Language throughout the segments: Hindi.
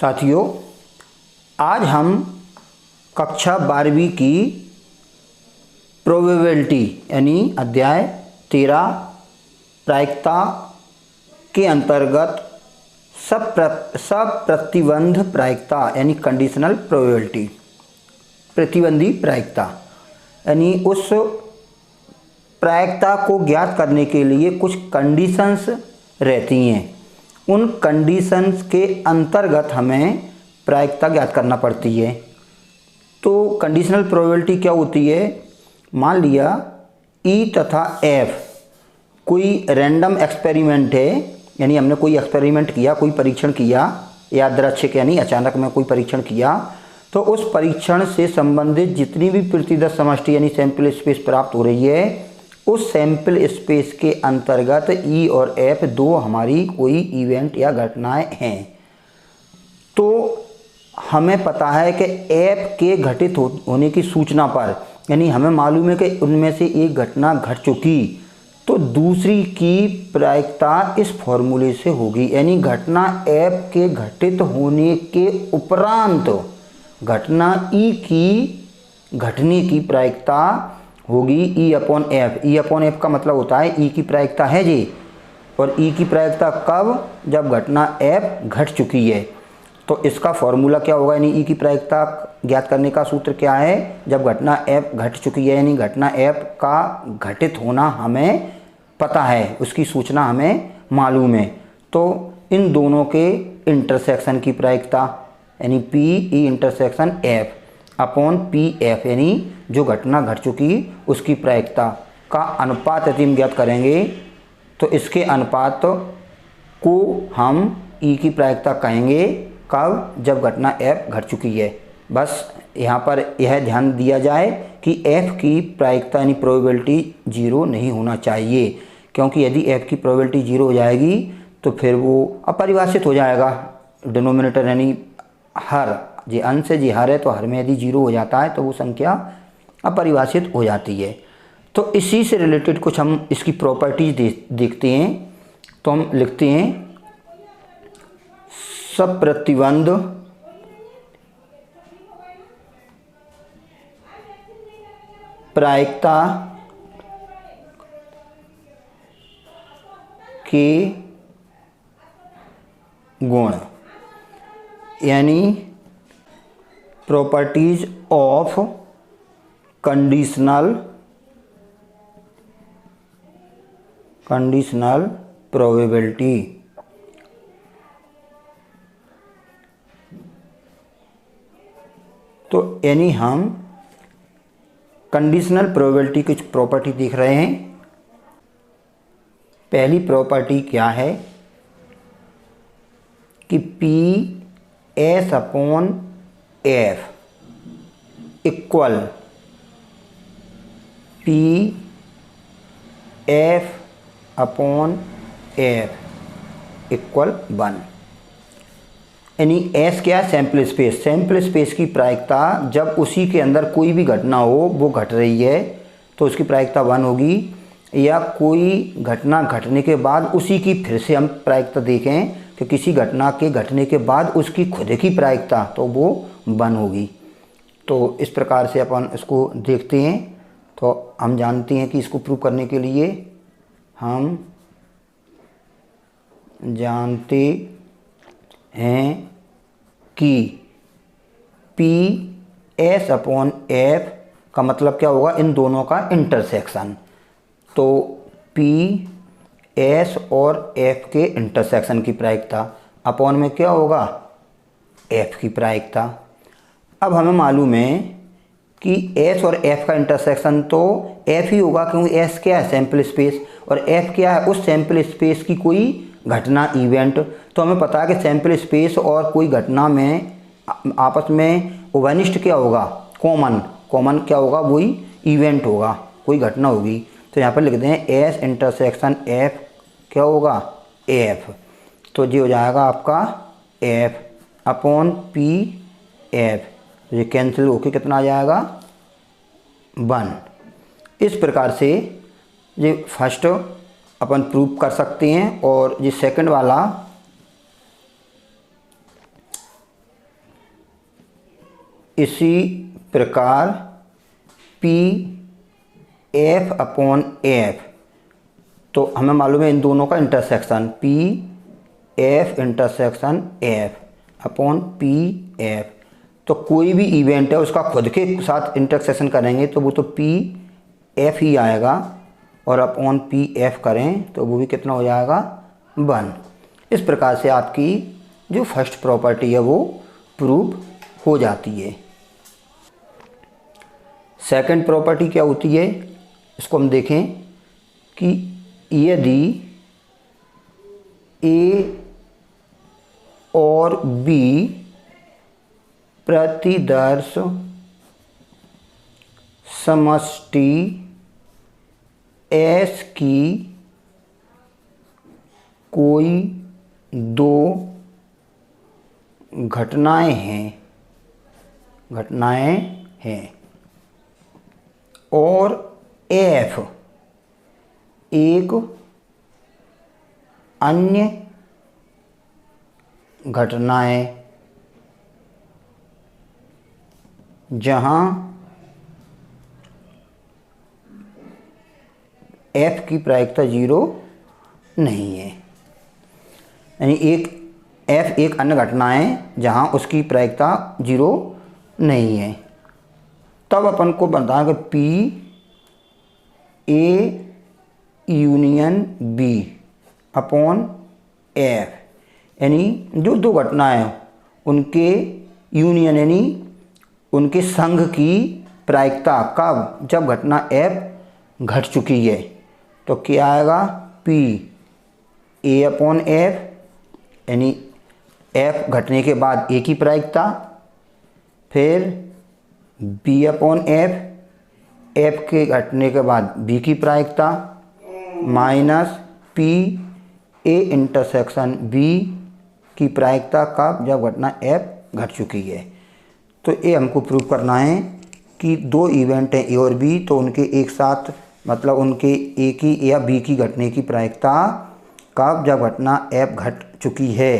साथियों, आज हम कक्षा 12वीं की प्रोबेबिलिटी यानी अध्याय 13 प्रायिकता के अंतर्गत सप्रतिबंध प्रायिकता यानी कंडीशनल प्रोबेबिलिटी, प्रतिबंधी प्रायिकता यानी उस प्रायिकता को ज्ञात करने के लिए कुछ कंडीशंस रहती हैं। उन कंडीशंस के अंतर्गत हमें प्रायिकता ज्ञात करना पड़ती है। तो कंडीशनल प्रोबेबिलिटी क्या होती है? मान लिया E तथा F कोई रैंडम एक्सपेरिमेंट है, यानी हमने कोई एक्सपेरिमेंट किया, कोई परीक्षण किया, यादृच्छिक यानी अचानक में कोई परीक्षण किया, तो उस परीक्षण से संबंधित जितनी भी प्रतिदर्श समष्टि यानी सैंपल स्पेस प्राप्त हो रही है, उस सैंपल स्पेस के अंतर्गत E और F दो हमारी कोई इवेंट या घटनाएं हैं। तो हमें पता है कि F के घटित होने की सूचना पर, यानी हमें मालूम है कि उनमें से एक घटना घट चुकी, तो दूसरी की प्रायिकता इस फॉर्मूले से होगी, यानी घटना F के घटित होने के उपरांत घटना E की घटने की प्रायिकता होगी E upon F। E upon F का मतलब होता है E की प्रायिकता है जी, और E की प्रायिकता कब? जब घटना F घट चुकी है। तो इसका फॉर्मूला क्या होगा, यानी E की प्रायिकता ज्ञात करने का सूत्र क्या है? जब घटना F घट चुकी है, यानी घटना F का घटित होना हमें पता है, उसकी सूचना हमें मालूम है। तो इन दोनों के इंटरसेक्शन की प्रायिकता यानी PE intersection F upon PF यानी जो घटना घट चुकी उसकी प्रायिकता का अनुपात यदि हम ज्ञात करेंगे, तो इसके अनुपात को हम E की प्रायिकता कहेंगे कब? जब घटना F घट चुकी है। बस यहाँ पर यह ध्यान दिया जाए कि F की प्रायिकता यानी प्रोबेबिलिटी 0 नहीं होना चाहिए, क्योंकि यदि F की प्रोबेबिलिटी 0 हो जाएगी तो फिर वो अपरिभाषित हो जाएगा। डिनोमिनेटर यानी हर, जी अंश से जी हर है, तो हर में यदि 0 हो जाता है तो वो संख्या अपरिभाषित हो जाती है। तो इसी से रिलेटेड कुछ हम इसकी प्रॉपर्टीज देखते हैं। तो हम लिखते हैं सप्रतिबंध प्रायिकता के गुण यानी प्रॉपर्टीज ऑफ कंडीशनल प्रोबेबिलिटी। तो यानी हम कंडीशनल प्रोबेबिलिटी की प्रॉपर्टी देख रहे हैं। पहली प्रॉपर्टी क्या है कि PS upon F equal PF upon F equal 1। यानी S क्या है? Sample space. सैंपल स्पेस की प्रायिकता जब उसी के अंदर कोई भी घटना हो, वो घट रही है, तो उसकी प्रायिकता 1 होगी। या कोई घटना घटने के बाद उसी की फिर से हम प्रायिकता देखें कि किसी घटना के घटने के बाद उसकी खुद की प्रायिकता, तो वो 1 होगी। तो इस प्रकार से अपन इसको देखते हैं। तो हम जानते हैं कि इसको प्रूव करने के लिए हम जानते हैं कि PS अपॉन F का मतलब क्या होगा? इन दोनों का इंटरसेक्शन। तो PS और F के इंटरसेक्शन की प्रायिकता अपॉन में क्या होगा? F की प्रायिकता। अब हमें मालूम है कि S और F का इंटरसेक्शन तो F ही होगा, क्योंकि S क्या है? सैंपल स्पेस, और F क्या है? उस सैंपल स्पेस की कोई घटना, इवेंट। तो हमें पता है कि सैंपल स्पेस और कोई घटना में आपस में उभयनिष्ठ क्या होगा? कॉमन क्या होगा? वही इवेंट होगा, कोई घटना होगी। तो यहाँ पर लिखते हैं S इंटरसेक्शन F क्या होगा? F। तो ये हो जाएगा आपका F अपॉन PF। तो ये कैंसिल होके कितना आ जाएगा? 1। इस प्रकार से ये फर्स्ट अपन प्रूव कर सकते हैं। और ये सेकंड वाला इसी प्रकार पी एफ अपॉन एफ, तो हमें मालूम है इन दोनों का intersection P F intersection F upon P F. तो कोई भी इवेंट है उसका खुद के साथ इंटरसेक्शन करेंगे तो वो तो पी एफ ही आएगा, और अपॉन पी एफ करें तो वो भी कितना हो जाएगा 1। इस प्रकार से आपकी जो फर्स्ट प्रॉपर्टी है वो प्रूव हो जाती है। सेकंड प्रॉपर्टी क्या होती है, इसको हम देखें कि यदि ए और बी प्रतिदर्श समष्टि एस की कोई दो घटनाएं हैं और एफ एक अन्य घटनाएं जहां एफ की प्रायिकता 0 नहीं है, यानी एफ एक अन्य घटना है जहां उसकी प्रायिकता 0 नहीं है, तब अपन को बताएं कि P A union B upon F, यानी जो दो घटनाएं हैं उनके यूनियन यानी उनके संघ की प्रायिकता कब, जब घटना एफ घट चुकी है। तो क्या आएगा पी ए अपॉन एफ, यानी एफ घटने के बाद ए की प्रायिकता, फिर बी अपॉन एफ, एफ के घटने के बाद बी की प्रायिकता, minus P A intersection B की प्रायिकता कब, जब घटना एफ घट चुकी है। तो ये हमको प्रूव करना है कि दो इवेंट हैं ए और बी, तो उनके एक साथ मतलब उनके ए की या बी की घटने की प्रायिकता कब, जब घटना एफ घट चुकी है।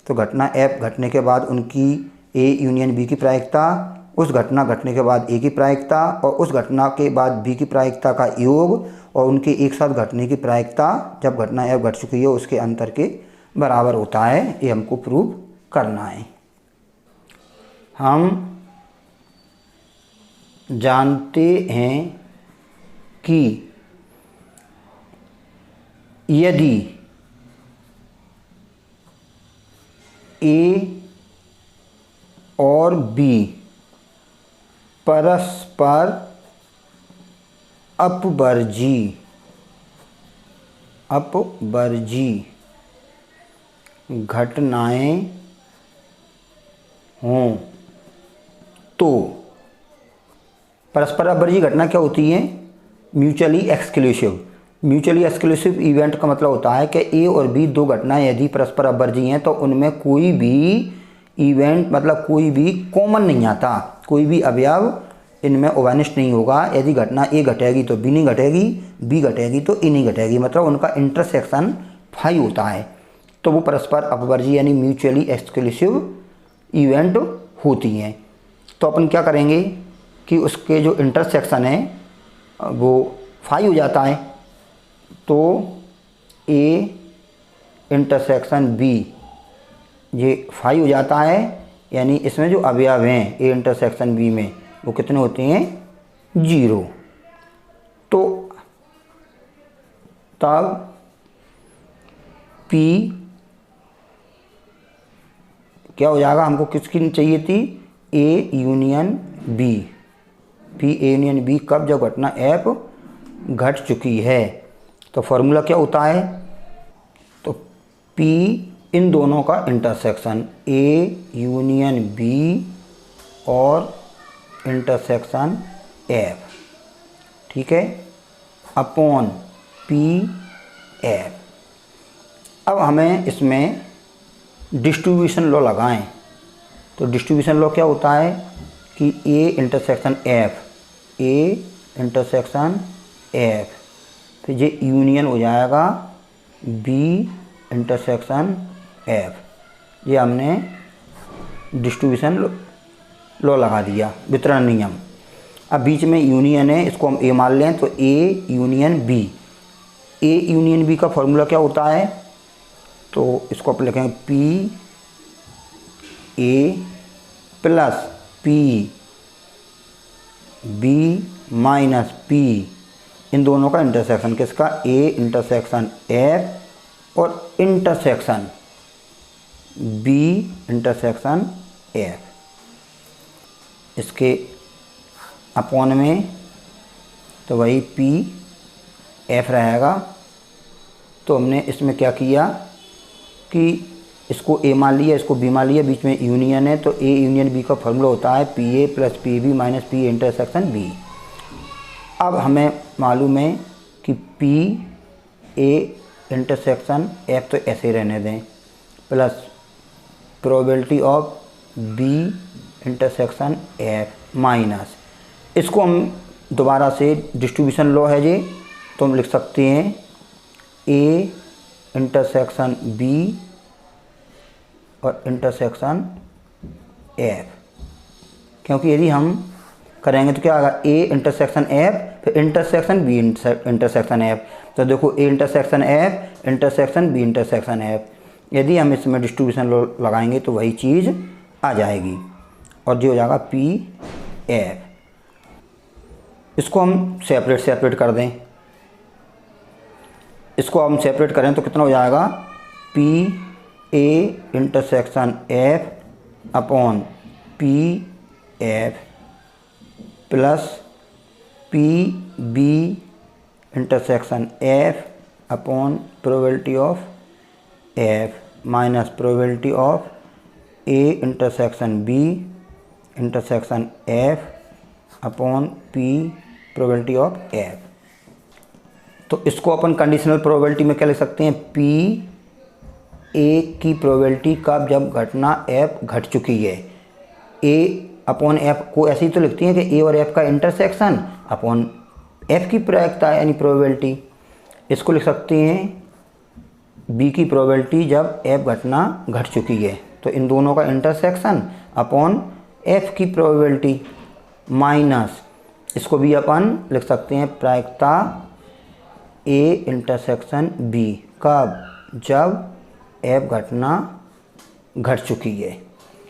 तो घटना एफ घटने के बाद उनकी ए यूनियन बी की प्रायिकता, उस घटना घटने के बाद ए की प्रायिकता और उस घटना के बाद बी की प्रायिकता का योग और उनके एक साथ घटने की प्रायिकता जब घटना एफ घट चुकी है उसके अंतर के बराबर होता है। ये हमको प्रूव करना है। हम जानते हैं कि यदि ए और बी परस्पर अपवर्जी घटनाएं हों, तो परस्पर अपवर्जी घटना क्या होती है, mutually exclusive. Mutually exclusive event का मतलब होता है कि ए और बी दो घटनाएं यदि परस्पर अपवर्जी हैं तो उनमें कोई भी इवेंट मतलब कोई भी कॉमन नहीं आता, कोई भी अवयव इनमें ओवेनिस्ट नहीं होगा। यदि घटना ए घटेगी तो बी नहीं घटेगी, बी घटेगी तो ए नहीं घटेगी, मतलब उनका इंटरसेक्शन 5 होता है। तो वो परस्पर अपवर्जी यानी म्यूचुअली एक्सक्लूसिव इवेंट होती हैं। तो अपन क्या करेंगे कि उसके जो इंटरसेक्शन है वो 5 हो जाता है। तो ए इंटरसेक्शन बी ये 5 हो जाता है, यानी इसमें जो अवयव हैं ए इंटरसेक्शन बी में वो कितने होते हैं 0। तो तब पी क्या हो जाएगा, हमको किसकी चाहिए थी A union B, P A union B कब, जब घटना एफ घट चुकी है। तो फॉर्मूला क्या होता है, तो पी इन दोनों का इंटरसेक्शन ए यूनियन बी और इंटरसेक्शन एफ, ठीक है, अपॉन पी एफ। अब हमें इसमें डिस्ट्रीब्यूशन लॉ लगाएं। तो डिस्ट्रीब्यूशन लॉ क्या होता है कि ए इंटरसेक्शन एफ, ए इंटरसेक्शन एफ, फिर ये यूनियन हो जाएगा बी इंटरसेक्शन एफ। ये हमने डिस्ट्रीब्यूशन लॉ लगा दिया, वितरण नियम। अब बीच में यूनियन है, इसको हम ए मान लें, तो A union B. A union B का फॉर्मूला क्या होता है, तो इसको आप लिखेंगे P A plus P B minus P, इन दोनों का इंटरसेक्शन, किसका, ए इंटरसेक्शन एफ और इंटरसेक्शन बी इंटरसेक्शन एफ, इसके अपॉन में तो वही पी एफ रहेगा। तो हमने इसमें क्या किया कि इसको ए मान लिया, इसको बी मान लिया, बीच में यूनियन है, तो ए यूनियन बी का फॉर्मूला होता है P A plus P B minus P intersection B. अब हमें मालूम है कि पी ए इंटरसेक्शन एफ तो ऐसे रहने दें, plus probability of B intersection F minus, इसको हम दोबारा से डिस्ट्रीब्यूशन लॉ है ये, तो हम लिख सकते हैं ए इंटरसेक्शन बी और इंटरसेक्शन एफ, क्योंकि यदि हम करेंगे तो क्या आएगा, ए इंटरसेक्शन एफ फिर इंटरसेक्शन बी इंटरसेक्शन एफ। तो देखो A intersection F intersection B intersection F, यदि हम इसमें डिस्ट्रीब्यूशन लॉ लगाएंगे तो वही चीज़ आ जाएगी और जो हो जाएगा पी एफ। इसको हम सेपरेट कर दें, इसको हम सेपरेट करें तो कितना हो जाएगा, P A intersection F upon P F plus P B intersection F upon probability of F minus probability of A intersection B intersection F upon P probability of F. तो इसको अपन कंडीशनल प्रोबेबिलिटी में क्या लिख सकते हैं, पी ए की प्रोबेबिलिटी कब, जब घटना एफ घट चुकी है। ए अपॉन एफ को ऐसे ही तो लिखती हैं कि ए और एफ का इंटरसेक्शन अपॉन एफ की प्रायिकता यानी प्रोबेबिलिटी। इसको लिख सकते हैं बी की प्रोबेबिलिटी जब एफ घटना घट चुकी है, तो इन दोनों का इंटरसेक्शन अपॉन एफ की प्रोबेबिलिटी माइनस, इसको भी अपन लिख सकते हैं प्रायिकता ए इंटरसेक्शन बी कब, जब एफ घटना घट चुकी है,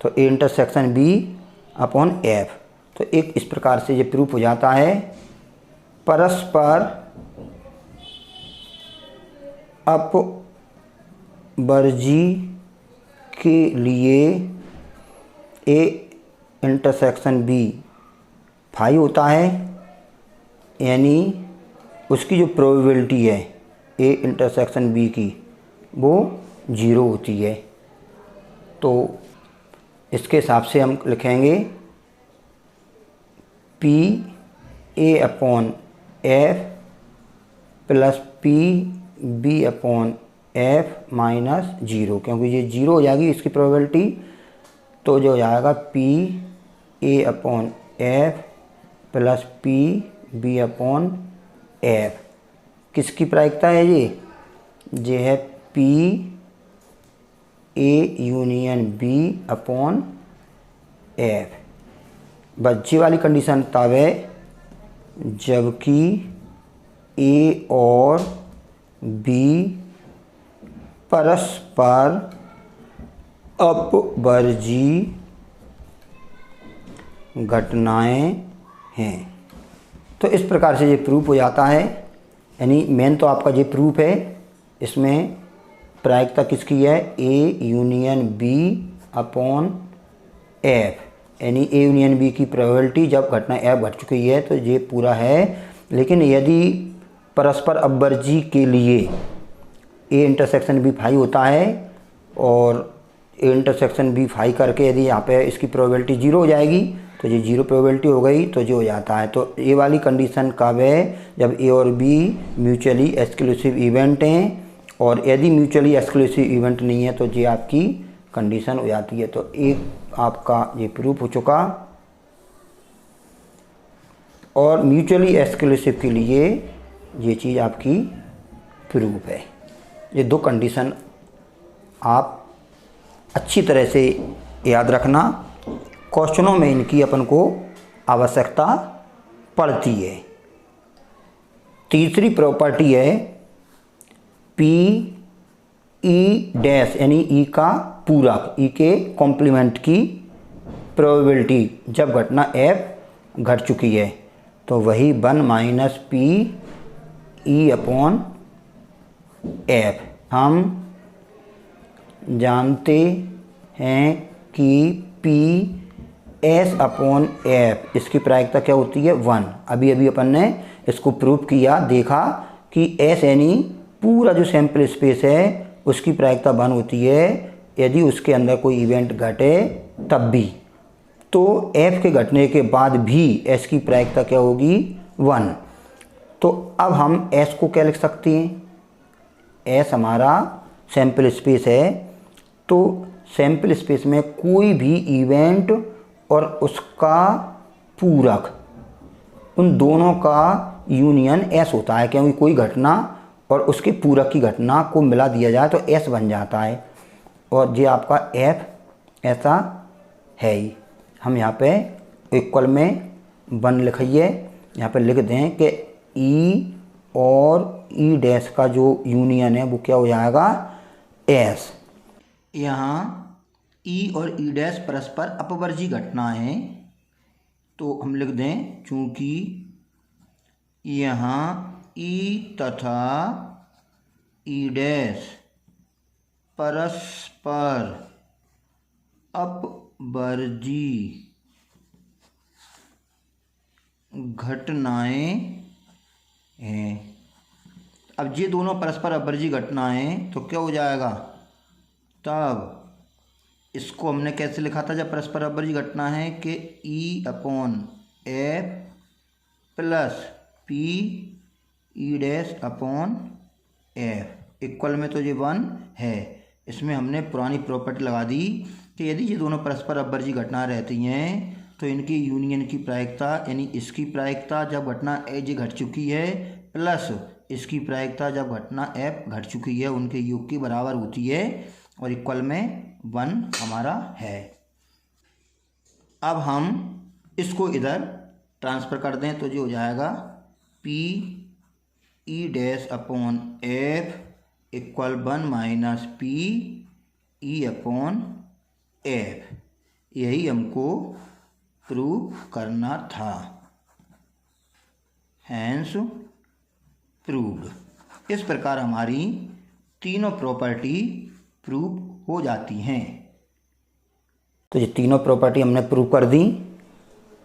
तो A intersection B upon F. तो एक इस प्रकार से ये प्रूफ हो जाता है परस्पर अपवर्जी के लिए ए इंटरसेक्शन बी फाई होता है, यानी उसकी जो प्रोबेबिलिटी है ए इंटरसेक्शन बी की वो 0 होती है। तो इसके हिसाब से हम लिखेंगे P A upon F plus P B upon F minus 0, क्योंकि ये 0 हो जाएगी इसकी प्रोबेबिलिटी, तो जो हो जाएगा P A upon F plus P B upon F. किसकी प्रायिकता है ये है P A union B upon F. बच्चे वाली कंडीशन तब है जबकि ए और बी परस्पर अपवर्जी घटनाएं हैं। तो इस प्रकार से ये प्रूफ हो जाता है, यानी मेन तो आपका ये प्रूफ है, इसमें प्रायिकता किसकी है, A union B upon F, यानी ए यूनियन बी की प्रोबेबिलिटी जब घटना एफ घट चुकी है तो ये पूरा है। लेकिन यदि परस्पर अपवर्जी के लिए ए इंटरसेक्शन बी फाई होता है और ए इंटरसेक्शन बी फाई करके यदि यहाँ पे इसकी प्रोबेबिलिटी 0 हो जाएगी तो ये 0 प्रोबेबिलिटी हो गई, तो जो हो जाता है। तो ए वाली कंडीशन कब है, जब ए और बी म्यूचुअली एक्सक्लूसिव इवेंट हैं, और यदि म्यूचुअली एक्सक्लूसिव इवेंट नहीं है तो ये आपकी कंडीशन हो जाती है। तो एक आपका ये प्रूफ हो चुका, और म्यूचुअली एक्सक्लूसिव के लिए ये चीज़ आपकी प्रूफ है। ये 2 कंडीशन आप अच्छी तरह से याद रखना क्वेश्चनों में इनकी अपन को आवश्यकता पड़ती है। तीसरी प्रॉपर्टी है पी ई डैश यानी ई का पूरक, ई के कॉम्प्लीमेंट की प्रोबेबिलिटी जब घटना एफ घट चुकी है, तो वही 1 minus P E upon F. हम जानते हैं कि पी एस अपॉन एफ इसकी प्रायिकता क्या होती है 1। अभी अभी अपन ने इसको प्रूव किया, देखा कि एस यानी पूरा जो सैंपल स्पेस है उसकी प्रायिकता 1 होती है यदि उसके अंदर कोई इवेंट घटे तब भी। तो एफ के घटने के बाद भी एस की प्रायिकता क्या होगी 1। तो अब हम एस को क्या लिख सकते हैं, एस हमारा सैंपल स्पेस है, तो सैंपल स्पेस में कोई भी इवेंट और उसका पूरक, उन दोनों का यूनियन एस होता है, क्योंकि कोई घटना और उसके पूरक की घटना को मिला दिया जाए तो एस बन जाता है। और ये आपका एफ ऐसा है ही। हम यहाँ पे इक्वल में 1 लिखिए, यहाँ पे लिख दें कि ई और ई डैश का जो यूनियन है वो क्या हो जाएगा एस। यहाँ ई और ई डैश परस्पर अपवर्जी घटना है, तो हम लिख दें चूँकि यहाँ ई तथा ई डैश परस्पर अपवर्जी घटनाएं हैं। अब ये दोनों परस्पर अपवर्जी घटनाएं तो क्या हो जाएगा, तब इसको हमने कैसे लिखा था जब परस्पर अपवर्जी घटना है कि ई upon F plus P E dash upon F equal में तो ये 1 है। इसमें हमने पुरानी प्रॉपर्टी लगा दी कि यदि ये दोनों परस्पर अपवर्जी घटना रहती हैं तो इनकी यूनियन की प्रायिकता यानी इसकी प्रायिकता जब घटना ए जे घट चुकी है प्लस इसकी प्रायिकता जब घटना एफ घट चुकी है उनके योग की बराबर होती है और इक्वल में 1 हमारा है। अब हम इसको इधर ट्रांसफ़र कर दें तो जो हो जाएगा P E dash upon F equal 1 minus P E upon F. यही हमको प्रूव करना था, हैंस प्रूव्ड। इस प्रकार हमारी तीनों प्रॉपर्टी प्रूव हो जाती हैं। तो ये तीनों प्रॉपर्टी हमने प्रूव कर दी।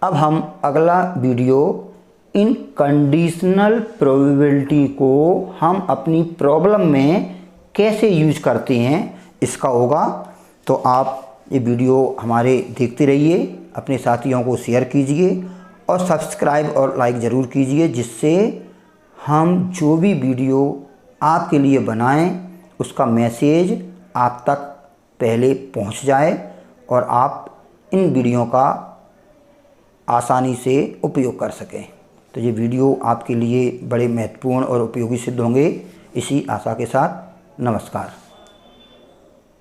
अब हम अगला वीडियो इन कंडीशनल प्रोबेबिलिटी को हम अपनी प्रॉब्लम में कैसे यूज करते हैं इसका होगा। तो आप ये वीडियो हमारे देखते रहिए, अपने साथियों को शेयर कीजिए और सब्सक्राइब और लाइक ज़रूर कीजिए, जिससे हम जो भी वीडियो आपके लिए बनाएं उसका मैसेज आप तक पहले पहुंच जाए और आप इन वीडियो का आसानी से उपयोग कर सकें। तो ये वीडियो आपके लिए बड़े महत्वपूर्ण और उपयोगी सिद्ध होंगे। इसी आशा के साथ नमस्कार।